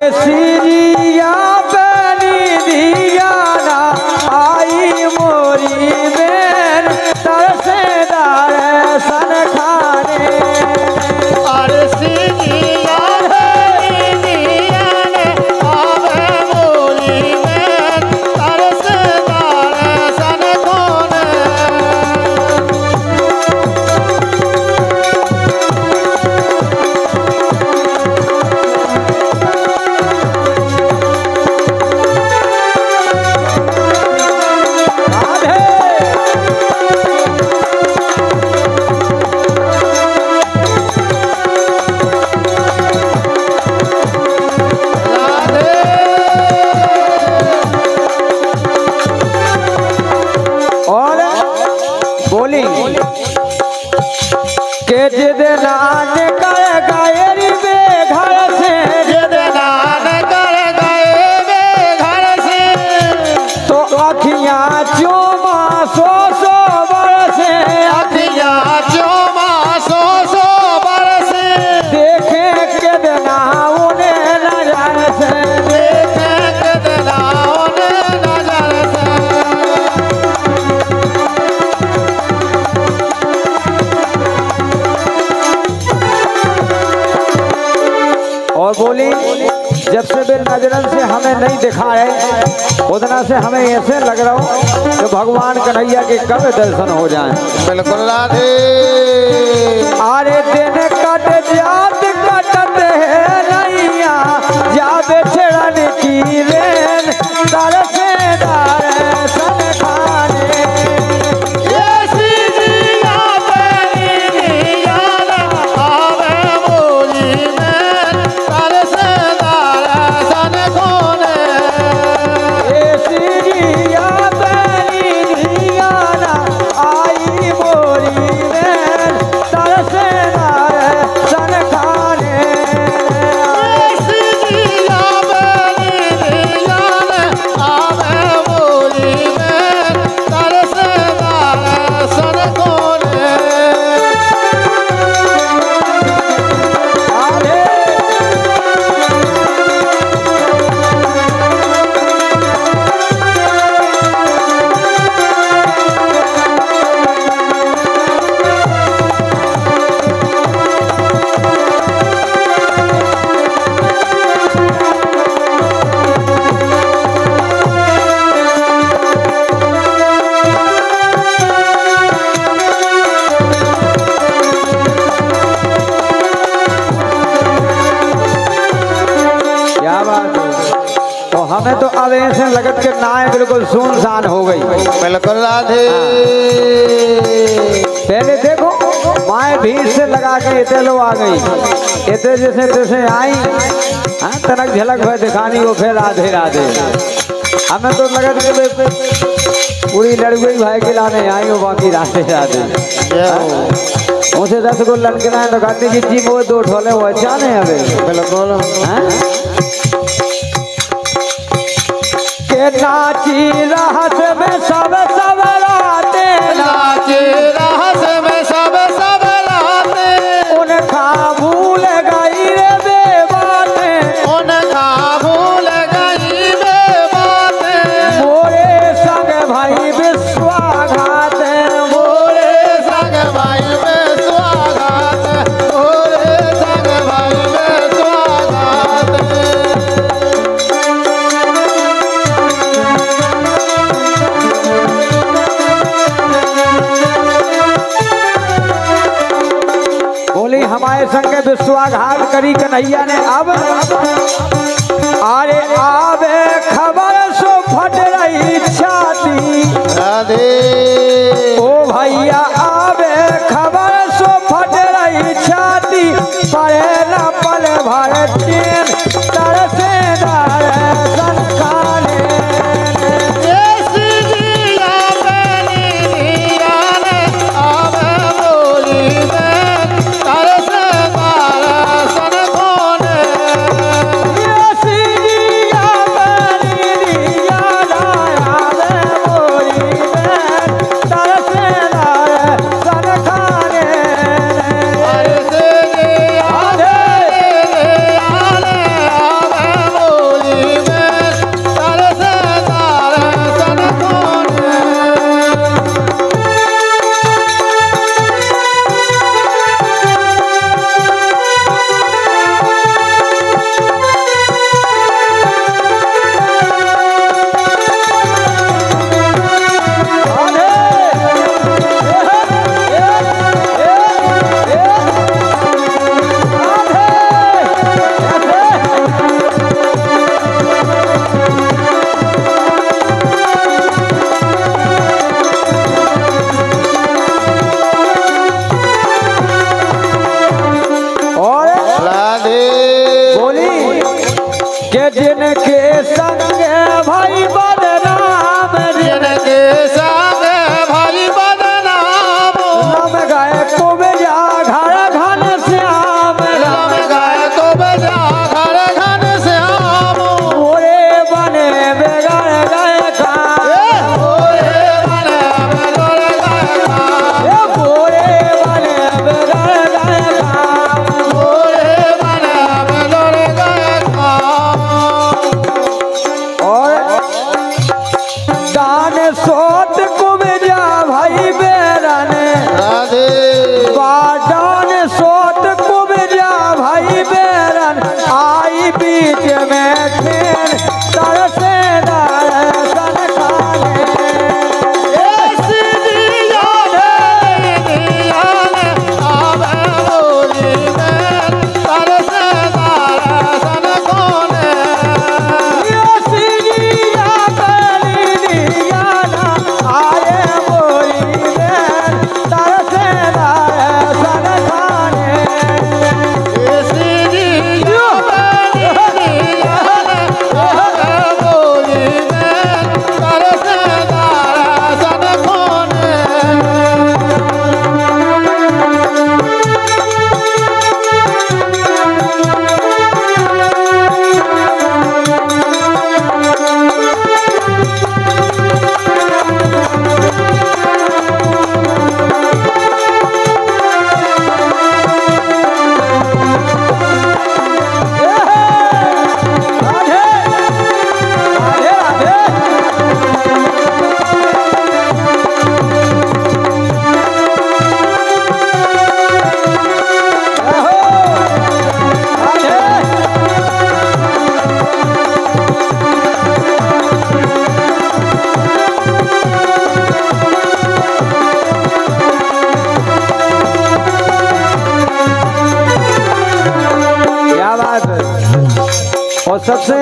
सिरिया बनी दियाना आई मोरी बेन तरसेदार सन खाने अरे सिरिया बनी दियाना आवे मोरी बेन तरसेदार सन खाने बोली के जिद नान कर गायरी बेघर से जिद नान कर गए बेघर से तो अखियां चूमा सो बरसे अखियां चूमा सो बरसे देखे के देना उन्हें नजर से देखे कितना उन्हें नजर से और बोली जब से भी नजरन से हमें नहीं दिखा है उतना से हमें ऐसे लग रहा हो कि भगवान कन्हैया के कब दर्शन हो जाएं। बिल्कुल राधे आरे दिन कट जात कटत है नैया जाबे छेड़न की रेन तरसेदार सन खाने ये सिरिया बनी दियाना आवे मोरी में तरसेदार सन खाने ए सिरिया बनी दियाना आई मोरी में तरसेदार सन खाने सिरिया बनी दियाना आवे मोरी में तरसेदार सन खाने आरे क्या बात है। तो हमें तो अब ऐसे लगत के नाय बिल्कुल सुनसान हो गई। बिल्कुल राधे पहले देखो माए भीड़ से लगा के इतने लोग आ गई इतने जैसे तैसे आई हाँ तनक झलक भर दिखानी वो फिर राधे राधे हमें तो लगत के पूरी लड़गई भाई के लाने आई हो बाकी राधे राधे उसे 10 गो लड़के ना तो कहती जी वो 2 ठोले वो अच्छा नहीं हमें बिल्कुल हाँ? के नाची रहस में सब राते नाचे रहस में सब राते उनका भूल गई रे बेबाते उनका भूल गई बेबातें मोरे संग भाई विश्वाघात मोरे संग भाई में स्वागत मोरे संग भाई में स्वागत बोली हमारे संग विश्वाघात करी कन्हैया ने अब अरे आवे खबर सो फट रही छाती राधे ओ भैया आवे खबर सो फट रही छाती परे न पल भर चैन तरसेदार सन खाने ये सिरिया बनी दियाना आवे मोरी में तरसेदार सन खाने के जिनके संग भाई बदनाम जिनके संग भाई बदनाम राम गाय को बेजा घर घन श्याम राम गाय को बजा घर घन श्याम मोरे बने बेगड़ गए का ओरे बने बेगड़ गए का मोरे बने बेगड़ गए का ओरे बने बेगड़ गए का और दान सोत को बेजा भाई बेरन राधे बादान सोत को बेजा भाई बेरन आई बीच में खेल तरसे दर्शन खाने और सबसे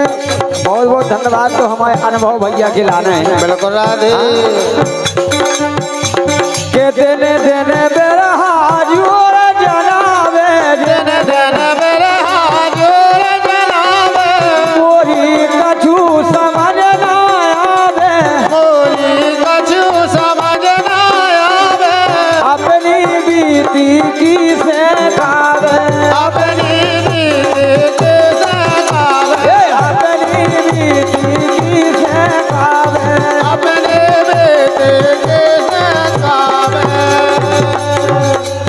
बहुत बहुत धन्यवाद तो हमारे अनुभव भैया के लाना है बिल्कुल राधे के देने देने बेरा हाजूर जनावे दिन दिन मेरे हाजूर जनावे मोरी कछु समझ ना आवे मोरी कछु समझ ना आवे अपनी बीती की से गावे अपनी नीति से गावे अपनी बीती की से गावे अपने बेटे के से गावे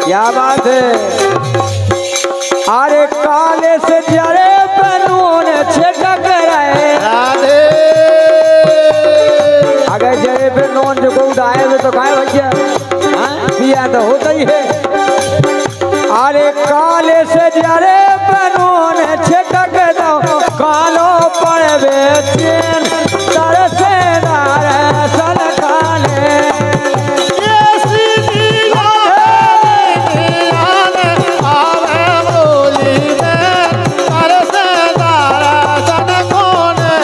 क्या बात है अरे काले से जड़े बनून छिटक रहे राधे अगर जड़े पे नोन जो को उड़ाए हुए तो खाए भैया हाँ? पिया तो होता ही है अरे काले से जड़े बनून छिटक दो कालो पर बेचैन तरसे दर्शन खाने ये सीधी आवे आवे बोली में तरसे दर्शन कोने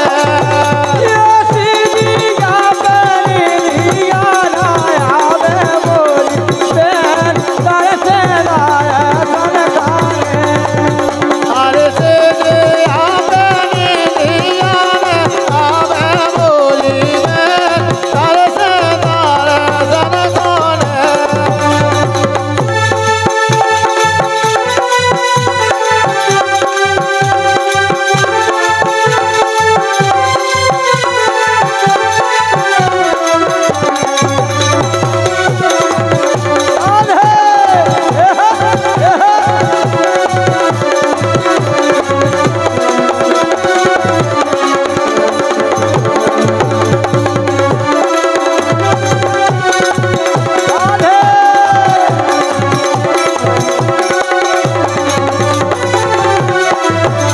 अरे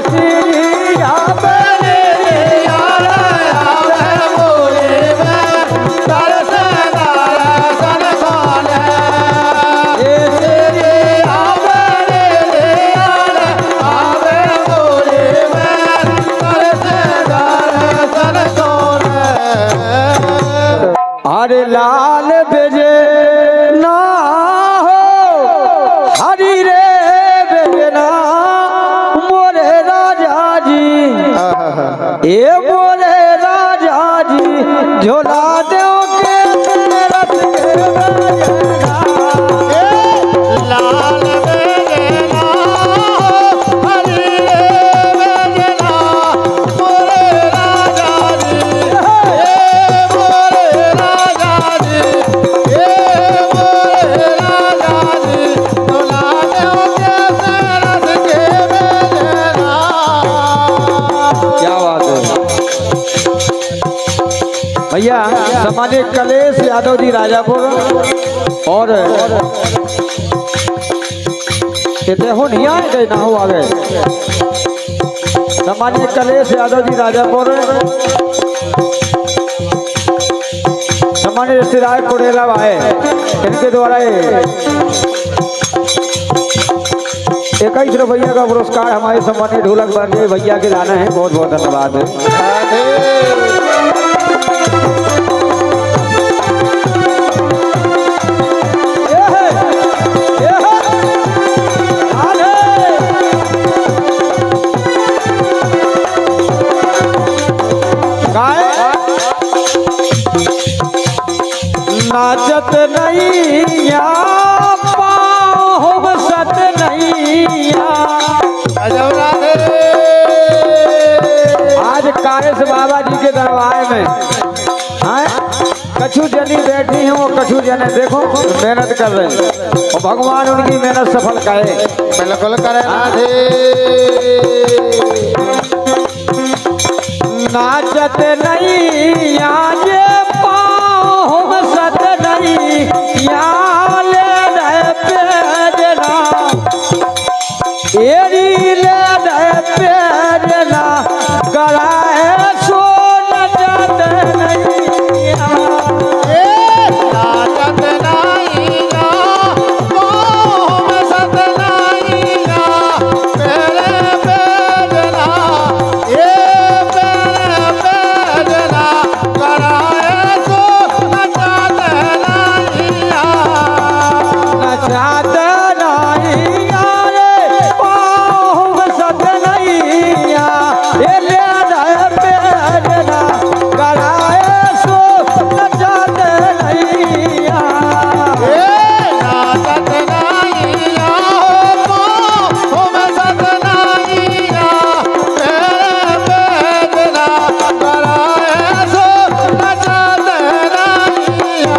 से जे आवे नीलिया में आवे बोली में तरसे दर्शन कोने हरे लाल बेजे ना हो हरी रे बेजना मोरे राजा जी ये बोले राजा जी झोला दो के रथ के बजना। लाल बेजना हरी बेजना बोले राजा जी बोले राजा जी बोले राजा जी झोला दो के रथ के बेजना। क्या बात है भैया। सामान्य कलेश यादव जी राजापुर और कहते हो नहीं आए गए ना हो आ गए। सामान्य कलेश यादव जी राजापुर सामान्य रिश्तेदार कोडेला आए, इनके द्वारा 21 रुपया का पुरस्कार हमारे सम्मानित ढोलक बांधे भैया के जाना है। बहुत बहुत धन्यवाद है। नाचत नैया पाँव सत नैया। आज कारेश बाबा जी के दरबार में कछु जनी बैठी हैं, वो कछु जने देखो मेहनत कर रहे हैं और भगवान उनकी मेहनत सफल करे। बिल्कुल करे राधे। नाचत नैया ये पाँव सत नैया ले रहे पेजना। एरी ले रहे पेजना कराए सो नचत नैया। नाचत नैया पाँव सत नैया मेरे बेजना बेजना कराए सो नचत नैया। नचत नैया रे पाँव सत नैया ये ले रहे पेजना कराए सो नचत नैया। नाचत नैया पाँव सत नैया मेरे बेजना कराए सो नचत नैया।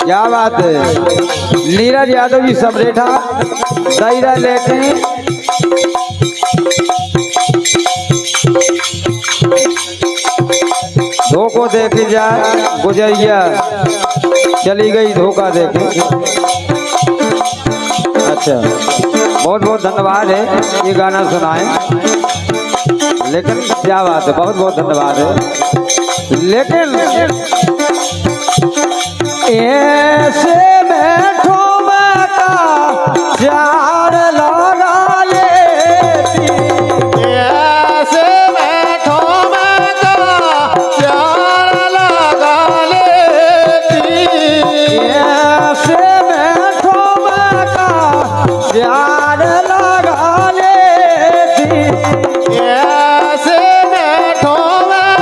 क्या बात है। नीरज यादव जी सबरेठा दायरा लेके धोखो देख जा गुजरिया चली गई धोखा देखे। अच्छा बहुत बहुत धन्यवाद है ये गाना सुनाए। लेकिन क्या बात है, बहुत बहुत धन्यवाद है। लेकिन ऐसे बैठो मैं का चार लगा लेती। ऐसे बैठो मैं चार लगा लेती। ऐसे बैठो मैं का चार लगा लेती। ऐसे बैठो मैं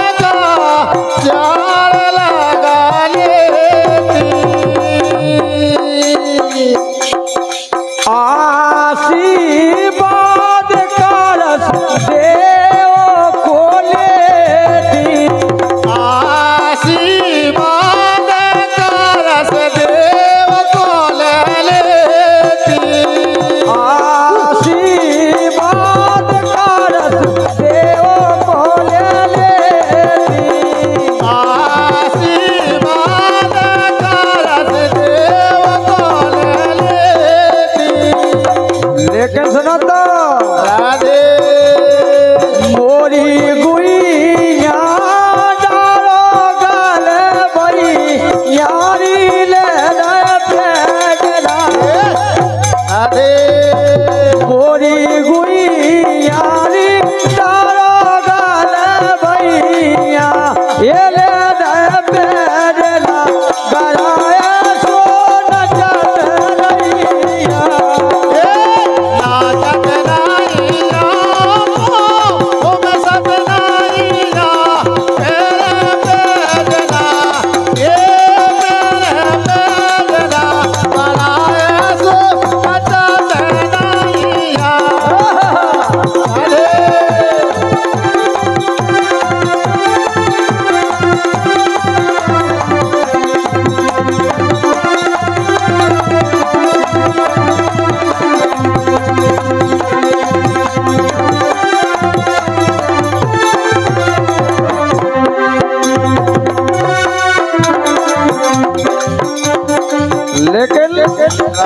चार लगा लेती। आ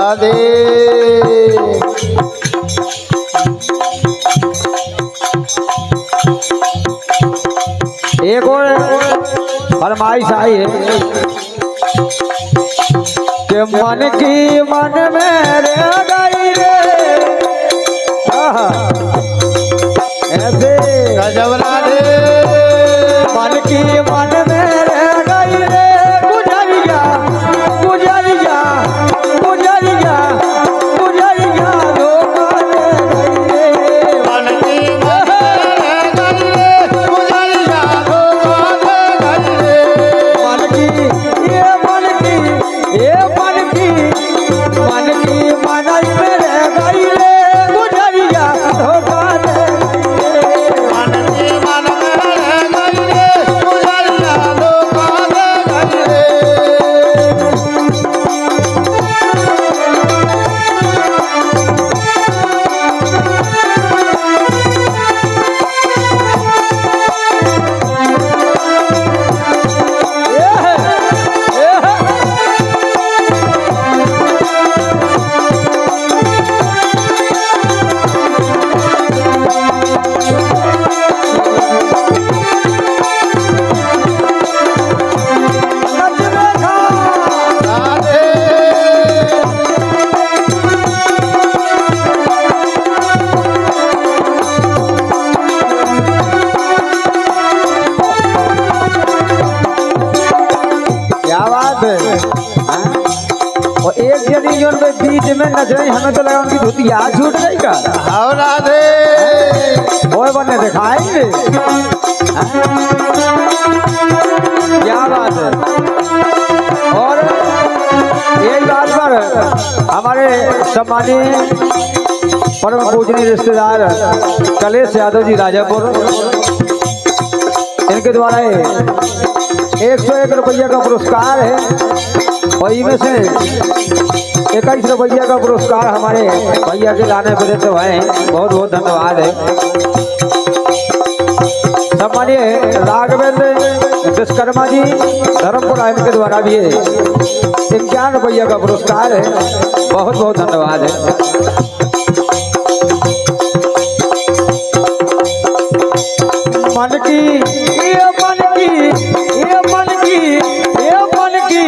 राधे एक और फरमाइश आई है कि मन की मन में रह गई रे। आहा, ऐसे गजब राधे मन की मन में रह गई रे। गुजरिया गुजरिया गुजरिया गुजरिया धोखा दे गई रे। मन की मन रह गई रे गुजरिया धोखा दे गई रे मन की ये मन की ये मन की मन की मन में रह गई रे। गुजरिया धोखा दे गई रे। मन की मन में रह गई रे गुजरिया धोखा दे गई रे ये है, ये है। नचने का राधे क्या बात है हाँ? और एक जनी जो उनके बीच में नच रही, हमें तो लगा उनकी धुतिया छूट गई का। आओ राधे वो बने दिखाएंगे हाँ? क्या बात है। और एक बात पर हमारे सम्मानीय परम पूजनीय रिश्तेदार कलेश यादव जी राजापुर, इनके द्वारा 101 रुपया का पुरस्कार है और इनमें से 21 रुपया का पुरस्कार हमारे भैया के लाने पर देते हुए बहुत बहुत धन्यवाद है। सम्मानीय राघवेंद्र विश्वकर्मा जी धर्मपुर इनके द्वारा भी 51 रुपया का पुरस्कार है। बहुत बहुत धन्यवाद है। मन की ये मन की ये मन की ये मन की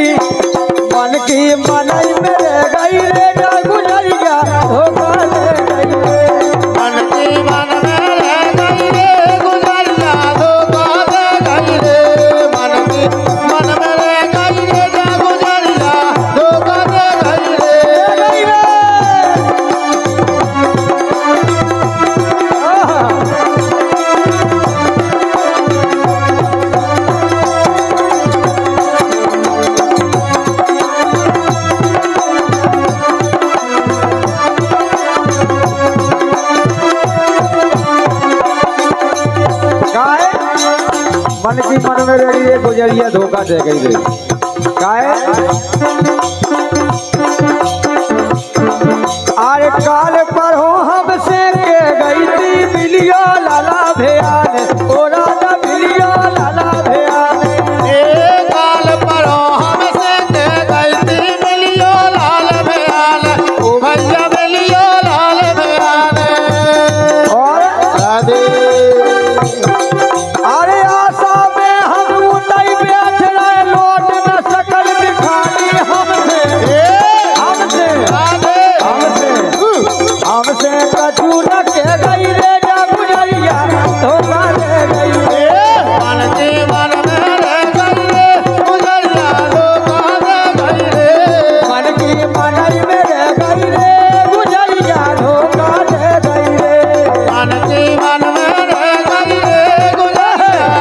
मन की मन में रह गई रे। गुजरिया धोखा दे गई रे। मन की मन में रह गई रे गुजरिया धोखा दे गई रे मन की मन में रह गई रे गुजरिया धोखा दे गई रे आहा, काय मन की मन में रही रे। गुजरिया धोखा दे गई रे। काय अरे काल पर हो हमसे के गई थी बिलिया लाला भैयान। ओ राजा बिलिया लाला भैयान। ए काल पर हमसे दे गई थी मिलियो लाल बयान ओ भैया मिलियो लाल बयान और राधे अरे आशा में हम नहीं बैठ रहे, लौट न सकल दिखानी हमसे हमसे राधे हमसे हमसे कछु न के गई रे। गुजरिया धोखा दे गई रे। मन की मन में रह गई रे गुजरिया धोखा दे गई रे मन की मन में रह गई रे। गुजरिया धोखा दे गई रे। मन की मन में रह गई रे गुजरिया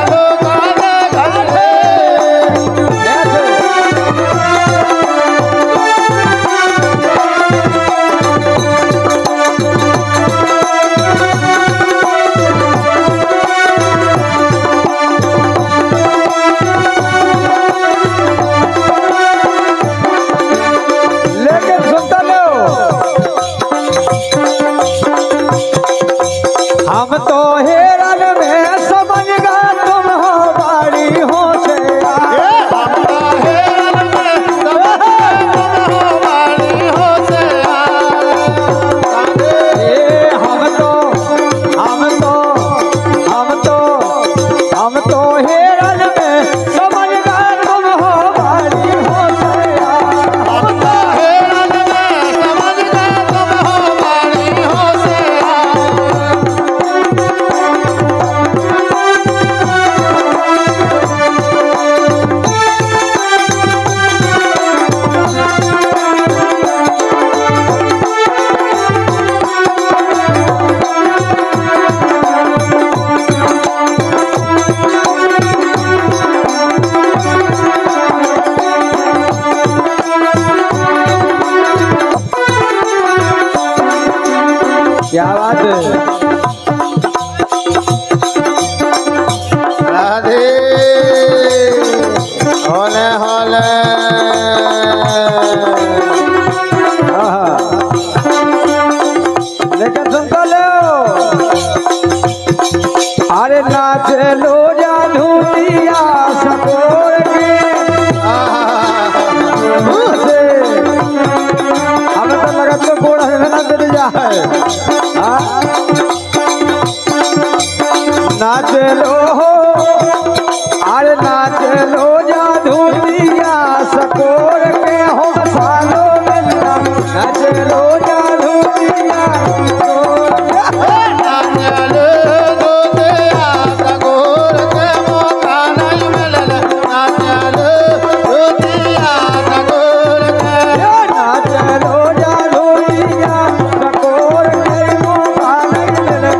जा धूतिया सकोर के से हमें तो लगत तो कोड़ा है ना दे जा है नाच लो अरे नाच लो जा धूतिया सकोर के हो सालो मिलना नाच लो जा धूतिया सकोर नाच लो जा धूतिया सकोर के मौका नहीं मिलना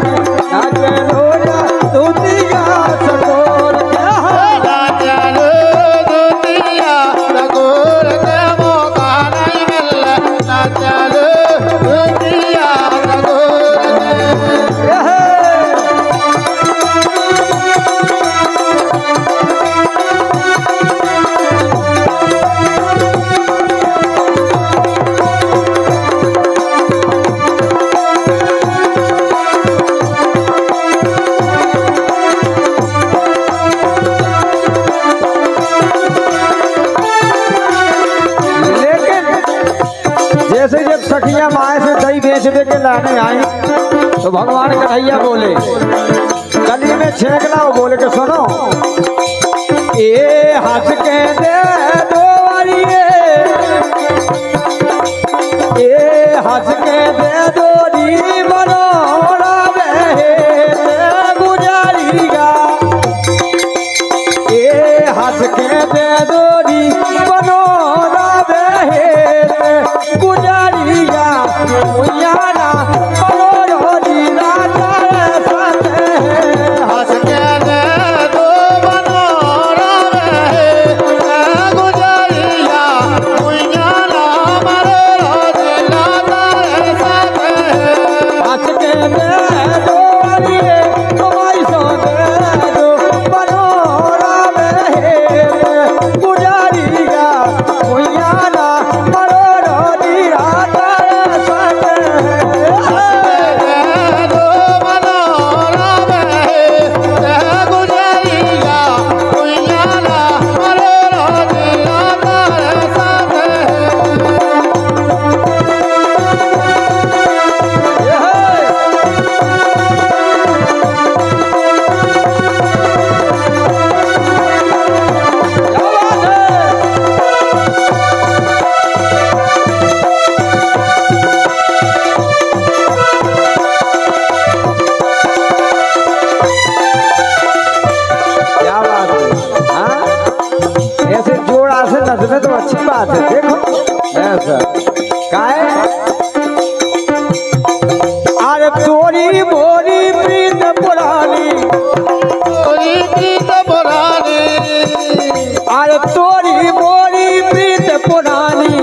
नाच लो जा धूतिया सकोर के जैसे जब सखिया माए से दही बेच दे के लाने आई तो भगवान कन्हैया बोले गली में छेकला वो बोले के सुनो ए हंस के दे दो वालिए ए हंस के दे दो री मनोरा बहे गुजारिया ए हंस के दे दो री मनोरा बहे गुजारिया उयाना मनोरो दीना तारे साथे हंस के दे दो मनोरा बहे गुजारिया उयाना मनोरो दीना तारे साथे हंस के दे दो वालिए तुम्हारी सो दे दो मनोरा बहे गुजारिया उयाना मनोरो दीना तारे साथे क्या बात है हाँ? ऐसे जोड़ा से नजरे तो अच्छी बात है देखो ऐसा काहे अरे तोरी बोरी प्रीत पुरानी अरे तोरी बोरी प्रीत पुरानी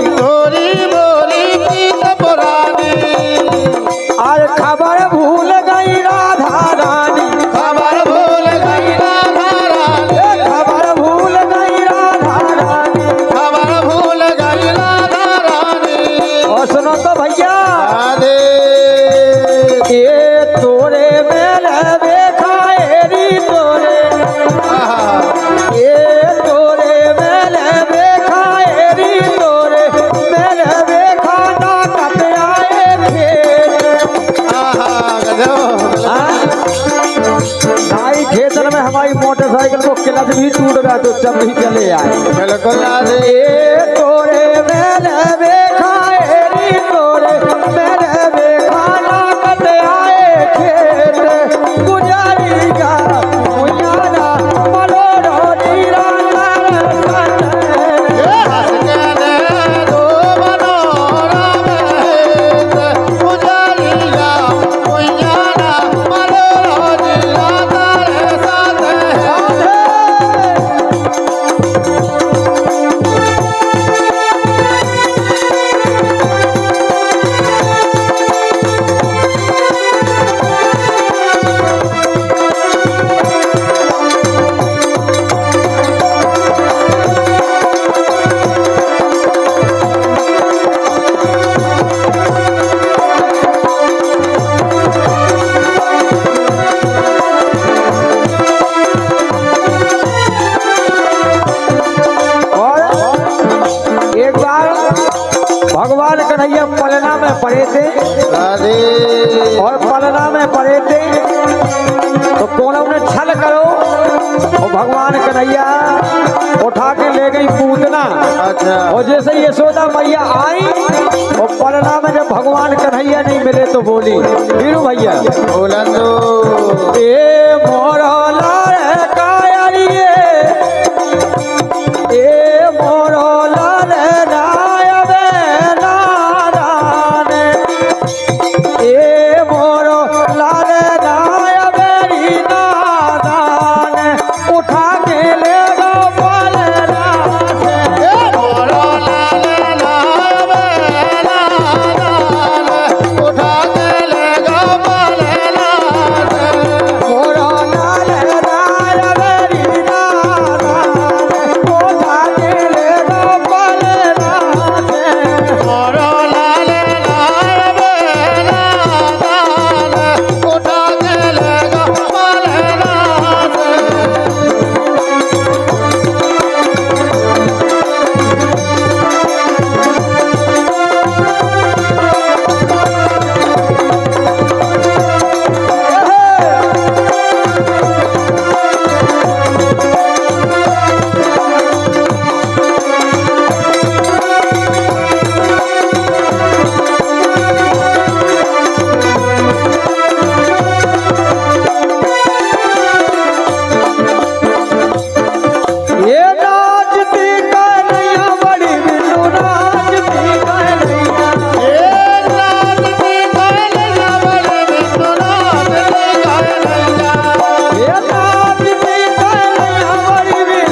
अरे खबर भूल गई राधा रानी खबर भूल गई राधा रानी और सुनो तो भैया ये तोरे मेरे देखा एरी तोरे ये तोरे मेरे देखा एरी तोरे मेरे देखा ना कट आए खेत नाई खेतन में हमारी मोटरसाइकिल को क्लच भी टूट गया तो जब भी चले आए ये तोरे मेरे देखा एरी तोरे मेरे देखा ना कट आए खेत गुजारिया उयाना मनोरो दीना तारे साथे साथे कन्हैया पलना में पड़े थे राधे और पलना में पड़े थे तो कोनों ने छल करो और भगवान कन्हैया उठा के ले गई पूतना। अच्छा और जैसे यशोदा मैया आई और पलना में जब भगवान कन्हैया नहीं मिले तो बोली वीरू भैया बोला तो ए मोरा लारे कायरिए ए मोरा लारे नायबे नाराने ए मोरा लारे नायबे नाराने उठा के ले गो पलना से मोरो लाले लावे लाले उठा के ले गो पलना से मोरा लारे नायबे नाराने उठा के ले गो पलना से मोरो लाले लावे लाले उठा के ले गो पलना से ये नाचती कन्हैया बड़ी बिल्लू नाचती कन्हैया ये नाचती कन्हैया बड़ी बिल्लू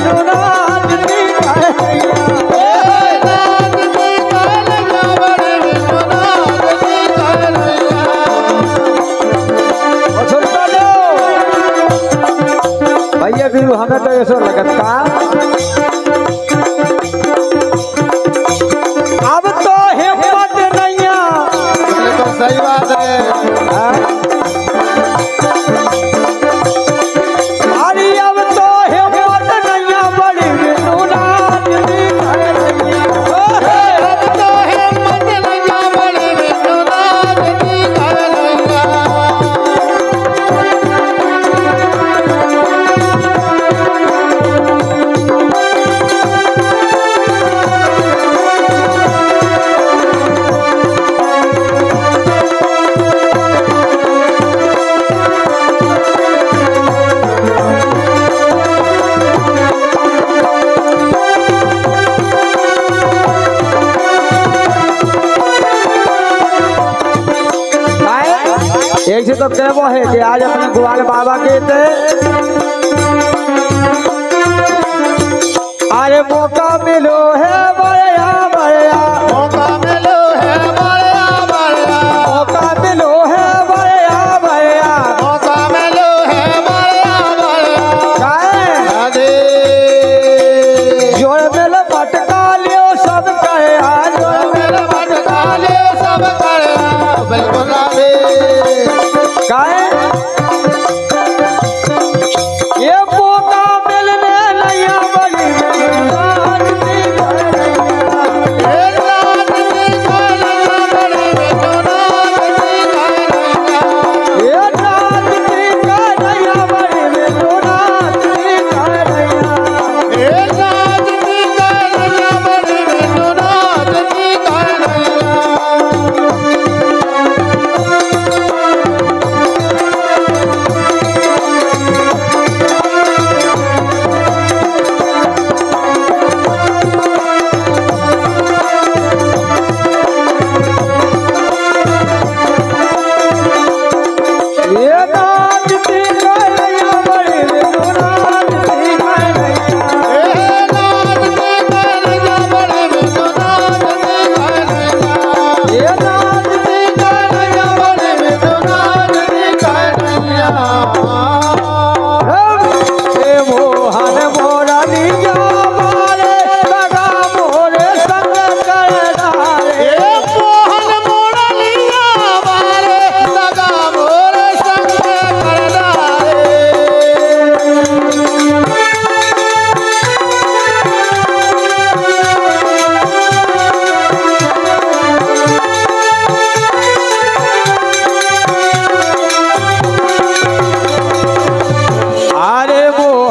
नाचती कन्हैया और सुनता दो भैया बिल्लू हमें तो ऐसा लगत का अब तो हिम्मत नहीं सही बात है अरे अब तो हिम्मत नहीं बड़ी बिल्लू नाचती कन्हैया अब तो हिम्मत नहीं बड़ी बिनु नाचती कन्हैया एक से तो कहबो है कि आज अपने ग्वाल बाबा के थे अरे मौका मिलो है बड़या बड़या मौका मिलो है बड़या बड़या मौका मिलो है बड़या बड़या मौका मिलो है बड़या बड़या काहे राधे जोड़ मेल पटका लियो सब कहे आज मेरे भटका ले सब करे बिल्कुल राधे काहे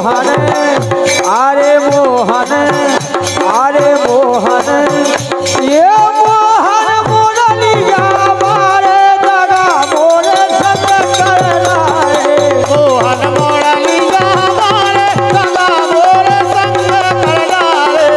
मोहन अरे मोहन अरे मोहन ये मोहन मुरलिया मारे दगा मोरे संग कर लाए मोहन मुरलिया मारे दगा मोरे संग कर लाए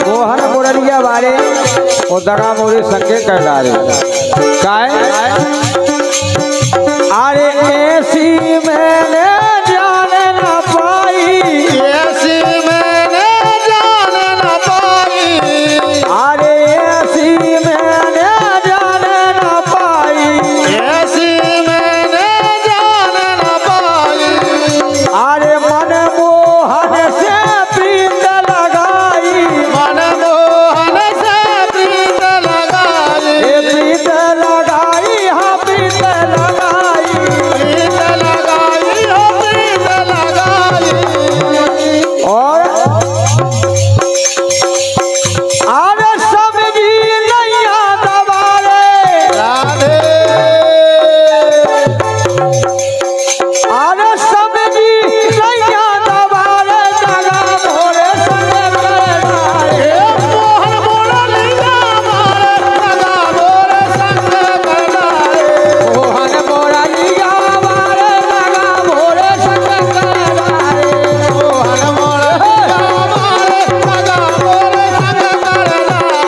मोहन मुरलिया वाले और दगा मोरे संगे कर डाले काय अरे ऐसी मैंने जान न पाई ऐसी मैंने जान न पाई अरे ऐसी मैंने जान न पाई ऐसी मैंने जान न पाई अरे मन मोहन से प्रीत लगाई मन मोहन से प्रीत लगाई ये प्रीत लगाई हाँ प्रीत लगाई प्रीत लगाई हो प्रीत लगाई और अरे सब्जी नैया दबारे राधे अरे सब्जी नैया दबारे दगा मोरे संग कर लाए मोहन मुरलिया मारे दगा मोरे संग कर लाए मोहन मुरलिया मारे दगा मोरे संग कर लाए मोहन मुरलिया मारे दगा मोरे संग कर लाए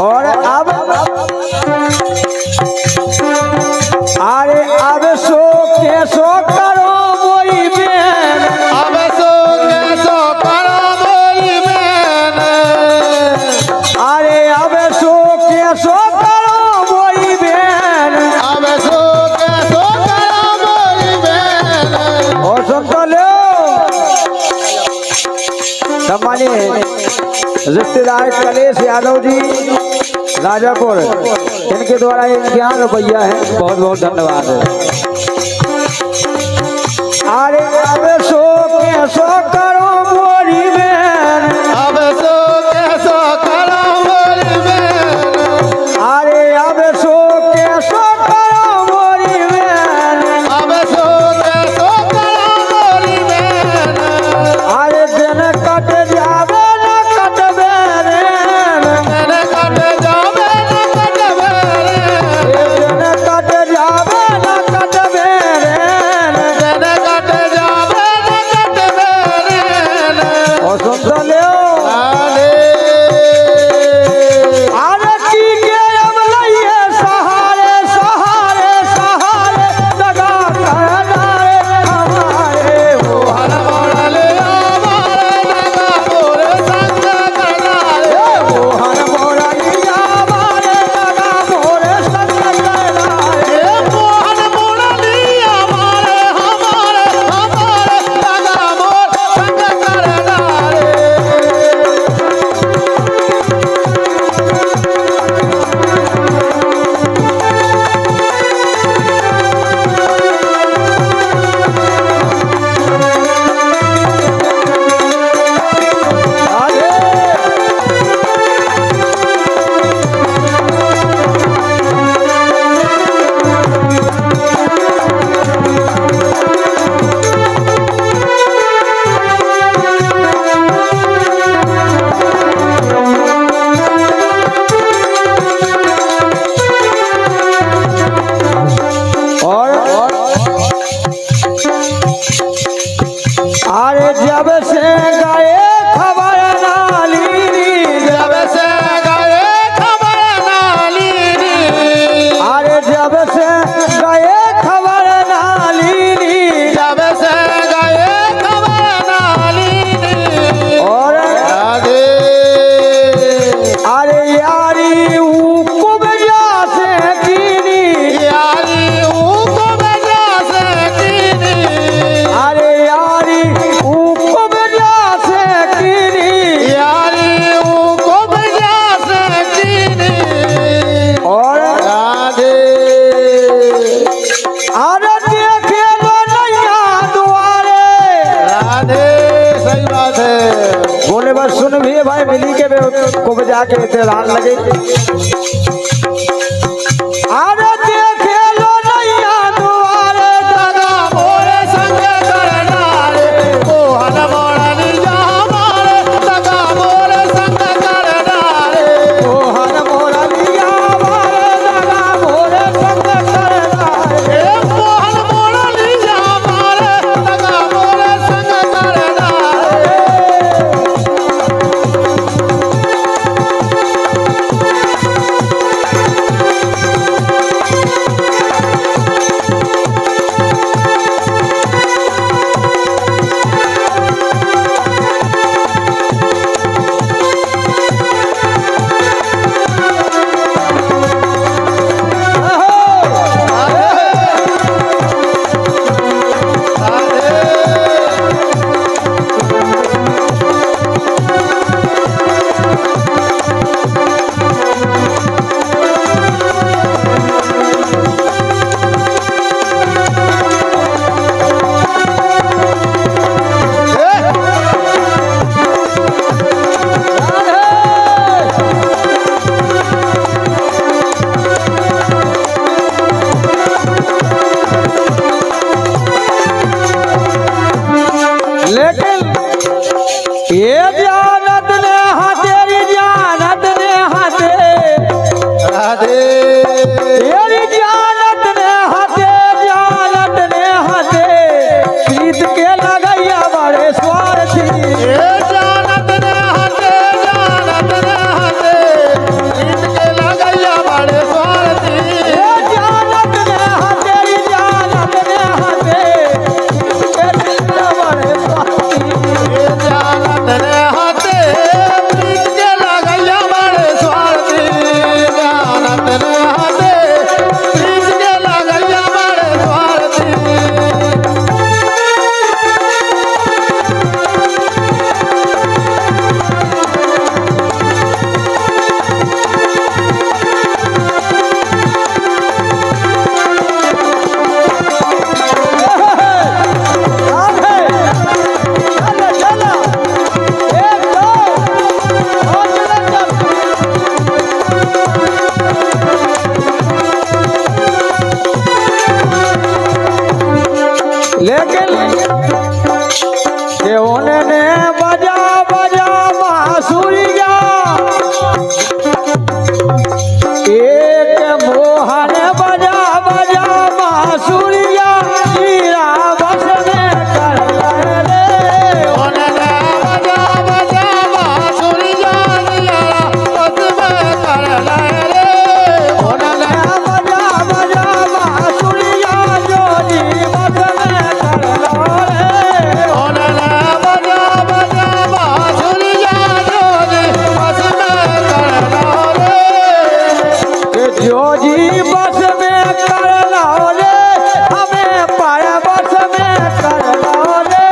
और अब अरे अब सो के सो करो मोई बेन अब सो करो मोरी बहन अरे अब सो के सो करो मोई बेन अब सो करो मोरी बहन और सुन तो लो सम्मानित रिश्तेदार कलेश यादव जी राजापुर इनके द्वारा 11 रुपया है बहुत बहुत धन्यवाद अरे अब सो के सो करो मोरी बेन अब सो करो मोरी बहन अरे अब सो के सो करो मोरी बेन अब सो करो मोरी बहन अरे दिन कट जावे न कटबे रे मैंने कट जावे न कट बेरे दिन कट जावे न कटबे जाके इतरान लगे अरे देखे लो नैया दुआरे दगा मोरे संग करना रे मोहन मोरनी जा मारे दगा मोरे संग करना रे मोहन मोरनिया मारे दगा मोरे संग करना रे मोहन मोरनी जा मारे दगा मोरे संग करना रे लेकिन ये जानत ने तेरी जानत ने राधे तेरी जानत ने प्रीत के लगैया बड़े स्वार्थी जानत ने हाथे प्रीत के लगैया बड़े स्वार्थी ये जानत ने तेरी जानत ने प्रीत के लगैया बड़े स्वार्थी जानत ने हाथे प्रीत के लगैया बड़े स्वार्थी जानत ने हाथे प्रीत के लगैया बड़े स्वार्थी लेकिन के उन्होंने बजा बजा बांसुरिया एक मोहन बजा बजा बांसुरिया हीरा बस में कर रे ओनने बजा बजा बांसुरिया दिया बस में कर रे ओनने बजा बजा बांसुरिया जोड़ी बस में कर रे ओनने बजा बजा बांसुरिया जोड़ी बस में कर रे के जोजी बस में कर रे हमें पाय बस में कर रे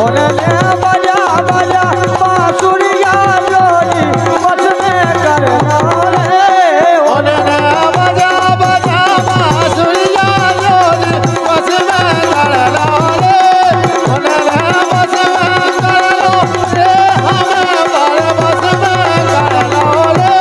उन्होंने बजा बजा बांसुरिया जोड़ी बस में कर रे ओनने बजा बजा बांसुरिया जोड़ी बस में कर रे ओनने बस में कर लो रे हमें पर बस में कर लो रे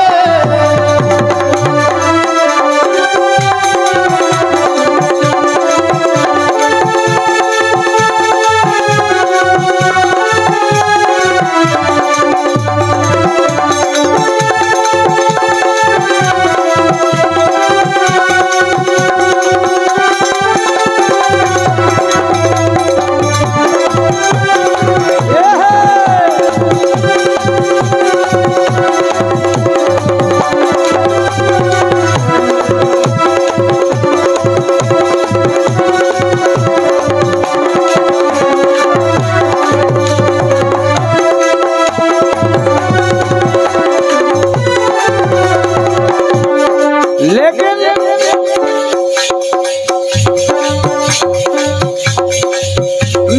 लेकिन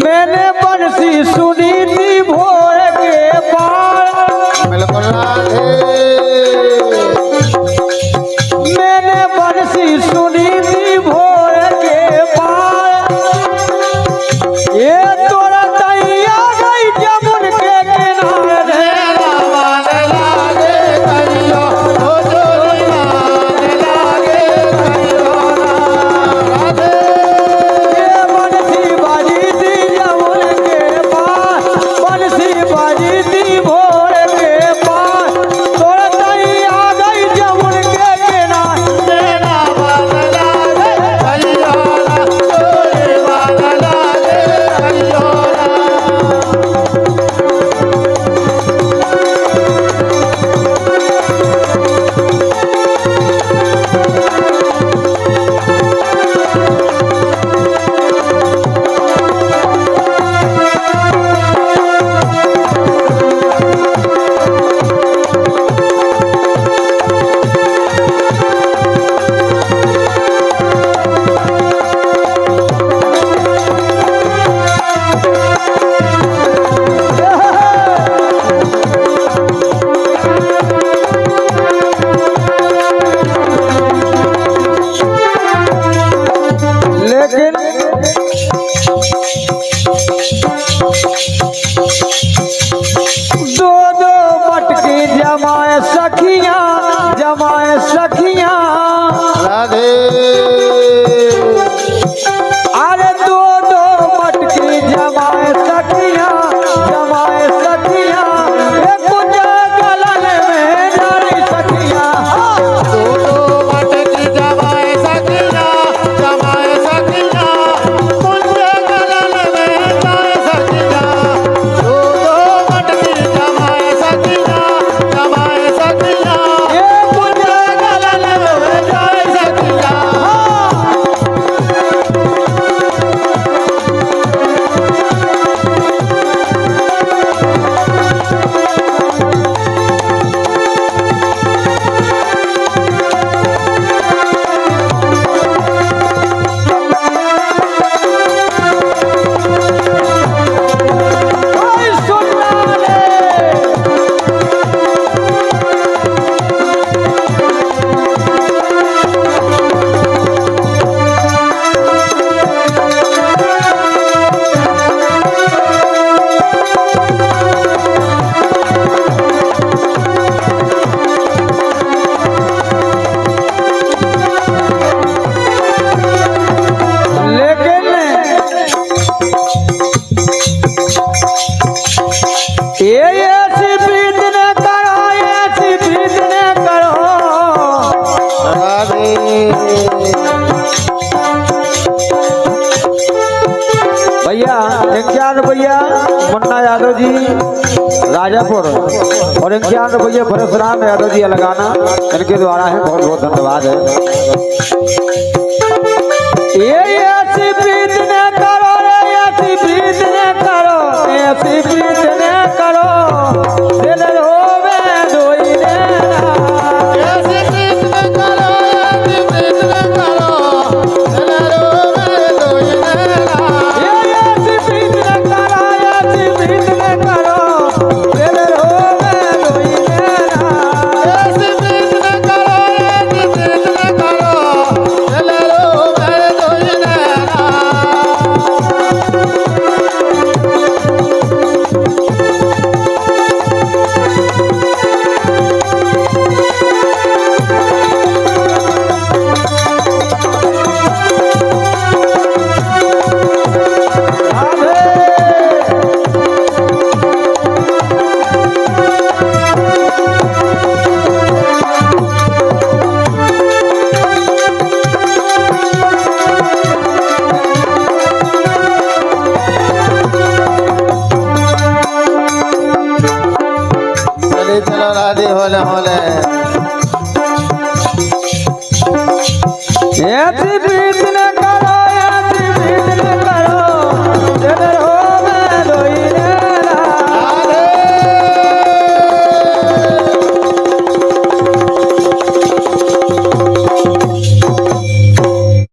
मैंने बंसी सुनी थी भोर के पार बिल्कुल राधे मैंने बंसी सुनी थी भोर के पार ये तोरा दैया गई जमुन के किनारे रावण लागे भैया 51 रुपया मुन्ना यादव जी राजापुर और 51 रुपये परशुराम यादव जी लगाना इनके द्वारा है। बहुत बहुत धन्यवाद है। ये ऐसी प्रीत न करो रे, ऐसी प्रीत न करो, ऐसी प्रीत न करो, दिल रोवे दोई नैना। ऐसी प्रीत न करो, ऐसी प्रीत न करो, दिल रोवे दोई नैना। ये ऐसी प्रीत न करो, ऐसी प्रीत न करो, दिल रोवे दोई नैना। ऐसी प्रीत न करो, ऐसी प्रीत न करो, दिल रोवे दोई नैना। चलो राधे होले होले। ऐसी प्रीत न